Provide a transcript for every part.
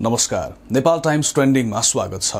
नमस्कार, नेपाल टाइम्स ट्रेन्डिङमा स्वागत छ।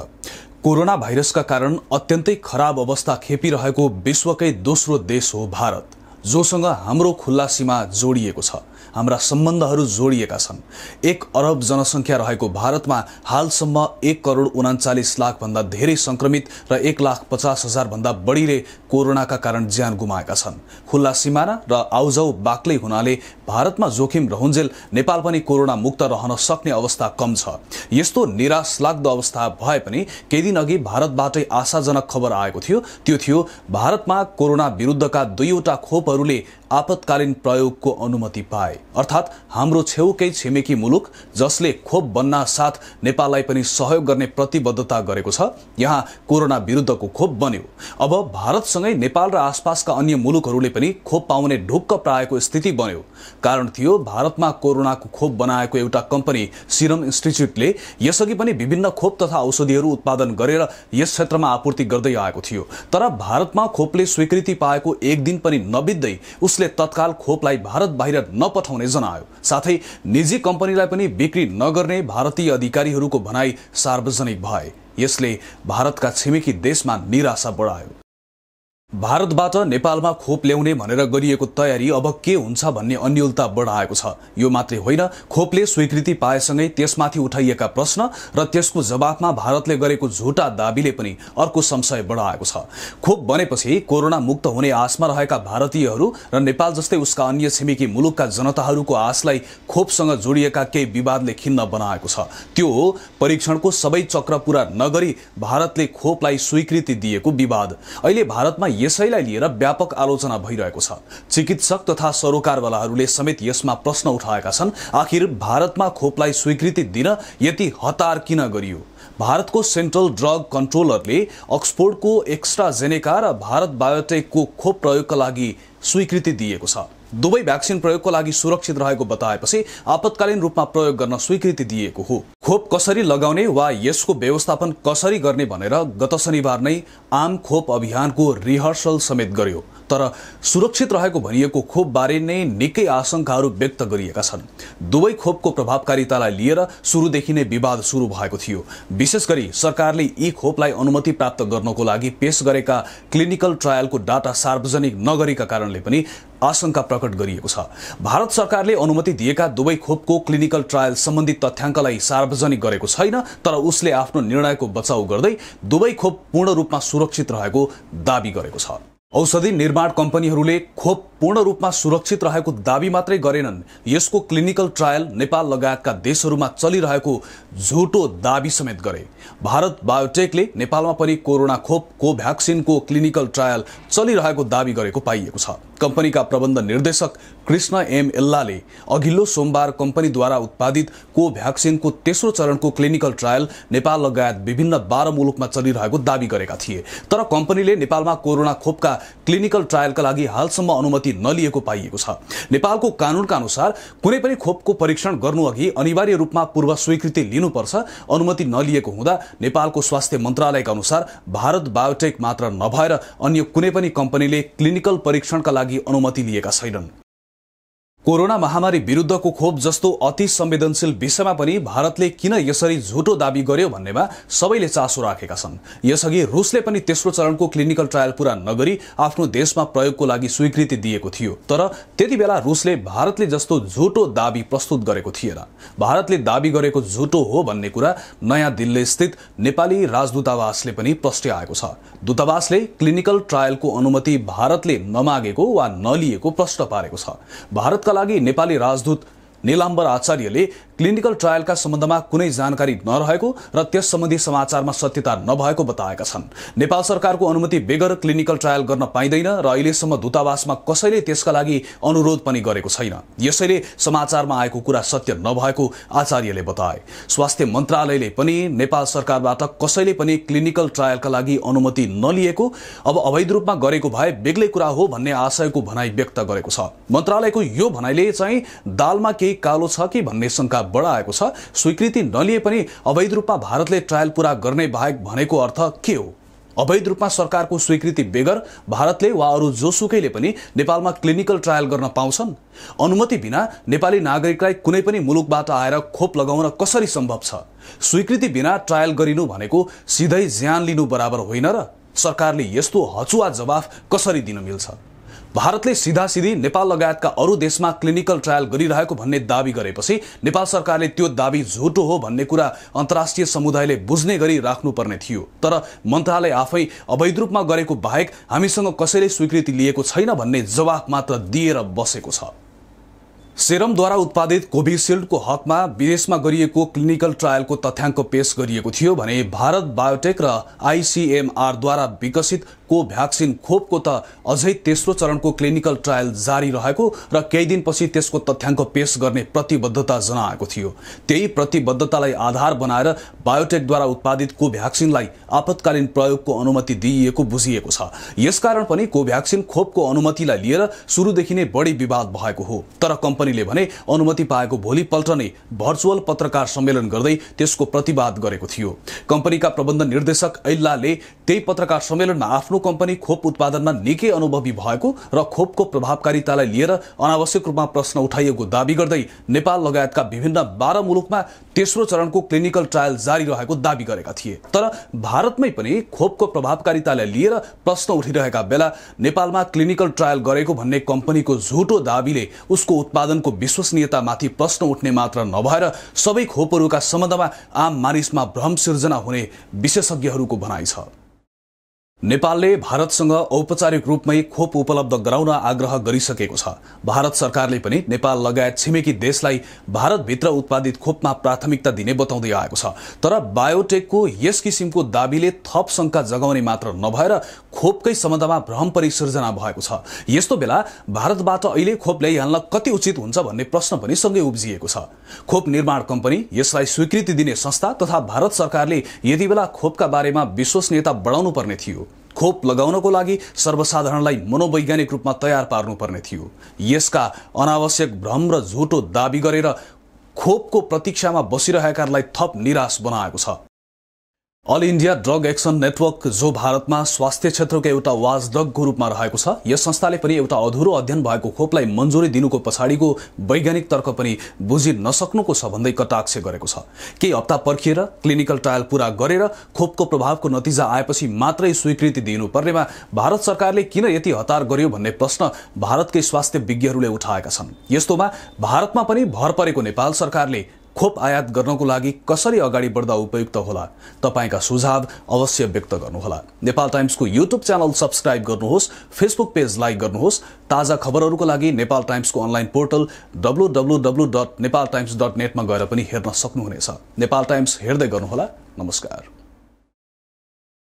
कोरोना भाइरसका कारण अत्यन्तै खराब अवस्था खेपिरहेको विश्वकै दोस्रो देश हो भारत, जोसँग हाम्रो खुल्ला सीमा जोडिएको छ। हाम्रा सम्बन्धहरू जोडिएका छन्। 1 अरब जनसङ्ख्या रहेको भारतमा हालसम्म 1,39,00,000 भन्दा धेरै संक्रमित र 1,50,000 भन्दा बढीले कोरोनाका कारण ज्यान गुमाएका छन्। खुल्ला सिमाना र आउजाउ बाक्लै हुनाले भारतमा जोखिम रहन्जेल नेपाल पनि कोरोना मुक्त रहन सक्ने अवस्था कम छ। यस्तो निराश लाग्दो अवस्था भए पनि केही दिन अघि भारतबाटै आशाजनक खबर आएको थियो। त्यो थियो भारतमा कोरोना विरुद्धका 2वटा खोपहरूले आपतकालीन प्रयोगको अनुमति पाए। अर्थात् हाम्रो छेउकै छिमेकी मुलुक जसले खोप बन्न साथ नेपाललाई पनि सहयोग गर्ने प्रतिबद्धता गरेको छ, यहाँ कोरोना विरुद्धको खोप बन्यो। अब भारतसँगै नेपाल र आसपासका अन्य मुलुकहरूले पनि खोप पाउने ढुक्क प्रायको स्थिति बन्यो। कारण थियो भारतमा कोरोनाको खोप बनाएको एउटा कम्पनी सिरम इन्स्टिच्युटले यसअघि पनि विभिन्न खोप तथा औषधिहरू उत्पादन गरेर यस क्षेत्रमा आपूर्ति गर्दै आएको थियो। तर भारतमा खोपले स्वीकृति पाएको 1 दिन पनि नबित्दै उसले तत्काल खोपलाई भारत बाहिर नपठाउने जनायो। साथै निजी कम्पनीलाई पनि बिक्री नगर्ने भारतीय अधिकारीहरूको भनाई सार्वजनिक भए। यसले भारतका छिमेकी देशमा निराशा बढायो। भारतबाट नेपालमा खोप ल्याउने भनेर गरिएको तयारी अब के हुन्छ भन्ने अन्योलता बढाएको छ। यो मात्रै होइन, खोपले स्वीकृति पाएसँगै त्यसमाथि उठाइएका प्रश्न र त्यसको जवाफमा भारतले गरेको झुटा दाबीले पनि अर्को संशय बढाएको छ। खोप बनेपछि कोरोना मुक्त हुने आशमा रहेका भारतीयहरू र नेपाल जस्तै उसका अन्य छिमेकी मुलुकका जनताहरूको आशलाई खोपसँग जोडिएका केही विवादले खिन्न बनाएको छ। त्यो हो परीक्षणको सबै चक्र पूरा नगरी भारतले खोपलाई स्वीकृति दिएको विवाद। अहिले भारतमा यसैलाई लिएर व्यापक आलोचना भइरहेको छ। चिकित्सक तथा सरोकारवालाहरूले समेत यसमा प्रश्न उठाएका छन्। आखिर भारतमा खोपलाई स्वीकृति दिन यति हतार किन गरियो? भारतको सेन्ट्रल ड्रग कन्ट्रोलरले अक्सफोर्डको एक्स्ट्राजेनेका र भारत बायोटेकको खोप प्रयोगका लागि स्वीकृति दिएको छ। दुवै भ्याक्सिन प्रयोगको लागि सुरक्षित रहेको बताएपछि आपतकालीन रूपमा प्रयोग गर्न स्वीकृति दिएको हो। खोप कसरी लगाउने वा यसको व्यवस्थापन कसरी गर्ने भनेर गत शनिबार नै आम खोप अभियानको रिहर्सल समेत गर्यो। तर सुरक्षित रहेको भनिएको खोप बारे नै निकै आशंकाहरू व्यक्त गरिएका छन्। दुवै खोपको प्रभावकारितालाई लिएर सुरुदेखि नै विवाद सुरु भएको थियो। विशेष गरी सरकारले यी खोपलाई अनुमति प्राप्त गर्नको लागि पेश गरेका क्लिनिकल ट्रायलको डाटा सार्वजनिक नगरेका कारणले पनि आशंका प्रकट गरिएको छ। भारत सरकारले अनुमति दिएका दुवै खोपको क्लिनिकल ट्रायल सम्बन्धी तथ्याङ्कलाई सार्वजनिक गरेको छैन, तर उसले आफ्नो निर्णयको बचाउ गर्दै दुवै खोप पूर्ण रूपमा सुरक्षित रहेको दावी गरेको छ। औषधि निर्माण कम्पनीहरूले खोप पूर्ण रूपमा सुरक्षित रहेको दावी मात्रै गरेनन्, यसको क्लिनिकल ट्रायल नेपाल लगायतका देशहरूमा चलिरहेको झुटो दावी समेत गरे। भारत बायोटेकले नेपालमा पनि कोरोना खोप कोभ्याक्सिनको क्लिनिकल ट्रायल चलिरहेको दावी गरेको पाइएको छ। कम्पनीका प्रबन्ध निर्देशक कृष्ण एम एल्लाले अघिल्लो सोमबार कम्पनीद्वारा उत्पादित कोभ्याक्सिनको तेस्रो चरणको क्लिनिकल ट्रायल नेपाल लगायत विभिन्न 12 मुलुकमा चलिरहेको दावी गरेका थिए। तर कम्पनीले नेपालमा कोरोना खोपका क्लिनिकल ट्रायलका लागि हालसम्म अनुमति नलिएको पाइएको छ। नेपालको कानूनका अनुसार कुनै पनि खोपको परीक्षण गर्नुअघि अनिवार्य रूपमा पूर्व स्वीकृति लिनुपर्छ। अनुमति नलिएको हुँदा नेपालको स्वास्थ्य मन्त्रालयका अनुसार भारत बायोटेक मात्र नभएर अन्य कुनै पनि कम्पनीले क्लिनिकल परीक्षणका लागि अनुमति लिएका छैनन्। कोरोना महामारी विरुद्धको खोप जस्तो अति संवेदनशील विषयमा पनि भारतले किन यसरी झुटो दावी गर्यो भन्नेमा सबैले चासो राखेका छन्। यसअघि रुसले पनि तेस्रो चरणको क्लिनिकल ट्रायल पूरा नगरी आफ्नो देशमा प्रयोगको लागि स्वीकृति दिएको थियो। तर त्यति बेला रुसले भारतले जस्तो झुटो दावी प्रस्तुत गरेको थिएन। भारतले दावी गरेको झुटो हो भन्ने कुरा नयाँ दिल्ली स्थित नेपाली राजदूतावासले पनि प्रस्ट्याएको छ। दूतावासले क्लिनिकल ट्रायलको अनुमति भारतले नमागेको वा नलिएको प्रश्न पारेको छ। भारतका लागि नेपाली राजदूत नीलाम्बर आचार्यले क्लिनिकल ट्रायलका सम्बन्धमा कुनै जानकारी नरहेको र त्यस सम्बन्धी समाचारमा सत्यता नभएको बताएका छन्। नेपाल सरकारको अनुमति बेगर क्लिनिकल ट्रायल गर्न पाइँदैन र अहिलेसम्म दूतावासमा कसैले त्यसका लागि अनुरोध पनि गरेको छैन। यसैले समाचारमा आएको कुरा सत्य नभएको आचार्यले बताए। स्वास्थ्य मन्त्रालयले पनि नेपाल सरकारबाट कसैले पनि क्लिनिकल ट्रायलका लागि अनुमति नलिएको, अब अवैध रूपमा गरेको भए बेग्लै कुरा हो भन्ने आशयको भनाई व्यक्त गरेको छ। मन्त्रालयको यो भनाइले चाहिँ दालमा केही कालो छ कि भन्ने शंका बढाएको छ। स्वीकृति नलिए पनि अवैध रूपमा भारतले ट्रायल पूरा गर्ने बाहेक भनेको अर्थ के हो? अवैध रूपमा सरकारको स्वीकृति बेगर भारतले वा अरू जोसुकैले पनि नेपालमा क्लिनिकल ट्रायल गर्न पाउँछन्? अनुमति बिना नेपाली नागरिकलाई कुनै पनि मुलुकबाट आएर खोप लगाउन कसरी सम्भव छ? स्वीकृति बिना ट्रायल गरिनु भनेको सिधै ज्यान लिनु बराबर होइन र? सरकारले यस्तो हचुवा जवाफ कसरी दिन मिल्छ? भारतले सीधासीधी नेपाल लगायतका अरू देशमा क्लिनिकल ट्रायल गरिरहेको भन्ने दावी गरेपछि नेपाल सरकारले त्यो दावी झुटो हो भन्ने कुरा अन्तर्राष्ट्रिय समुदायले बुझ्ने गरी राख्नुपर्ने थियो। तर मन्त्रालय आफै अवैध रूपमा गरेको बाहेक हामीसँग कसैले स्वीकृति लिएको छैन भन्ने जवाफ मात्र दिएर बसेको छ। सेरमद्वारा उत्पादित कोभिसिल्डको हकमा विदेशमा गरिएको क्लिनिकल ट्रायलको तथ्याङ्क पेश गरिएको थियो भने भारत बायोटेक र आईसीएमआरद्वारा विकसित कोभ्याक्सिन खोपको त अझै तेस्रो चरणको क्लिनिकल ट्रायल जारी रहेको र केही दिनपछि त्यसको तथ्याङ्क पेश गर्ने प्रतिबद्धता जनाएको थियो। त्यही प्रतिबद्धतालाई आधार बनाएर बायोटेकद्वारा उत्पादित कोभ्याक्सिनलाई आपतकालीन प्रयोगको अनुमति दिइएको बुझिएको छ। यसकारण पनि कोभ्याक्सिन खोपको अनुमतिलाई लिएर सुरुदेखि नै बढी विवाद भएको हो। तर कम्पनीले भने अनुमति पाएको भोलिपल्ट नै भर्चुअल पत्रकार सम्मेलन गर्दै त्यसको प्रतिवाद गरेको थियो। कम्पनीका प्रबन्ध निर्देशक ऐल्लाले त्यही पत्रकार सम्मेलनमा आफ्नो कम्पनी खोप उत्पादनमा निकै अनुभवी भएको र खोपको प्रभावकारितालाई लिएर अनावश्यक रूपमा प्रश्न उठाइएको दावी गर्दै नेपाल लगायतका विभिन्न 12 मुलुकमा तेस्रो चरणको क्लिनिकल ट्रायल जारी रहेको दावी गरेका थिए। तर भारतमै पनि खोपको प्रभावकारितालाई लिएर प्रश्न उठिरहेका बेला नेपालमा क्लिनिकल ट्रायल गरेको भन्ने कम्पनीको झुटो दावीले उसको उत्पादनको विश्वसनीयतामाथि प्रश्न उठ्ने मात्र नभएर सबै खोपहरूका सम्बन्धमा आम मानिसमा भ्रम सिर्जना हुने विशेषज्ञहरूको भनाइ छ। नेपालले भारतसँग औपचारिक रूपमै खोप उपलब्ध गराउन आग्रह गरिसकेको छ। भारत सरकारले पनि नेपाल लगायत छिमेकी देशलाई भारतभित्र उत्पादित खोपमा प्राथमिकता दिने बताउँदै आएको छ। तर बायोटेकको यस किसिमको दावीले थप शंका जगाउने मात्र नभएर खोपकै सम्बन्धमा भ्रम परिसृजना भएको छ। यस्तो बेला भारतबाट अहिले खोप ल्याइहाल्न कति उचित हुन्छ भन्ने प्रश्न पनि सँगै उब्जिएको छ। खोप निर्माण कम्पनी, यसलाई स्वीकृति दिने संस्था तथा भारत सरकारले यति बेला खोपका बारेमा विश्वसनीयता बढाउनु पर्ने थियो। खोप लगाउनको लागि सर्वसाधारणलाई मनोवैज्ञानिक रूपमा तयार पार्नुपर्ने थियो। यसका अनावश्यक भ्रम र झुटो दावी गरेर खोपको प्रतीक्षामा बसिरहेकाहरूलाई थप निराश बनाएको छ। All India drug action network, जो भारतमा स्वास्थ्य क्षेत्रको एउटा वाचडगको रूपमा रहेको छ, यस संस्थाले पनि एउटा अधुरो अध्ययन भएको खोपलाई मन्जुरी दिनुको पछाडिको वैज्ञानिक तर्क पनि बुझि नसक्नुको छ भन्दै कटाक्ष गरेको छ। केही हप्ता पर्खिएर क्लिनिकल ट्रायल पूरा गरेर खोपको प्रभावको नतिजा आएपछि मात्रै स्वीकृति दिनुपर्नेमा भारत सरकारले किन यति हतार गर्यो भन्ने प्रश्न भारतकै स्वास्थ्य विज्ञहरूले उठाएका छन्। यस्तोमा भारतमा पनि भर परेको नेपाल सरकारले खोप आयात गर्नको लागि कसरी अगाडि बढ्दा उपयुक्त होला? तपाईका सुझाव अवश्य व्यक्त गर्नुहोला। नेपाल टाइम्सको युट्युब च्यानल सब्स्क्राइब गर्नुहोस्, फेसबुक पेज लाइक गर्नुहोस्। ताजा खबरहरूको लागि नेपाल टाइम्सको अनलाइन पोर्टल www.nepaltimes.net मा गएर पनि हेर्न सक्नुहुनेछ। नेपाल टाइम्स हेर्दै गर्नुहोला। नमस्कार।